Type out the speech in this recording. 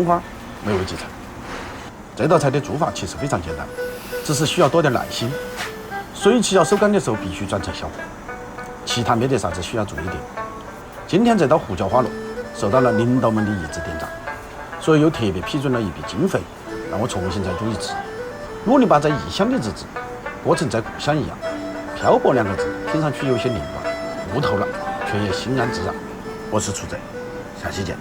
葱花美味极成。这道菜的做法其实非常简单，只是需要多点耐心。水起要收干的时候必须转成小火，其他没得啥子需要注意的。今天这道胡椒花螺受到了领导们的一致点赞，所以又特别批准了一笔经费，让我重新再煮一次，努力把在异乡的日子过成在故乡一样。漂泊2个字听上去有些凌乱，悟透了，却也欣然自然。我是楚贼，下期见。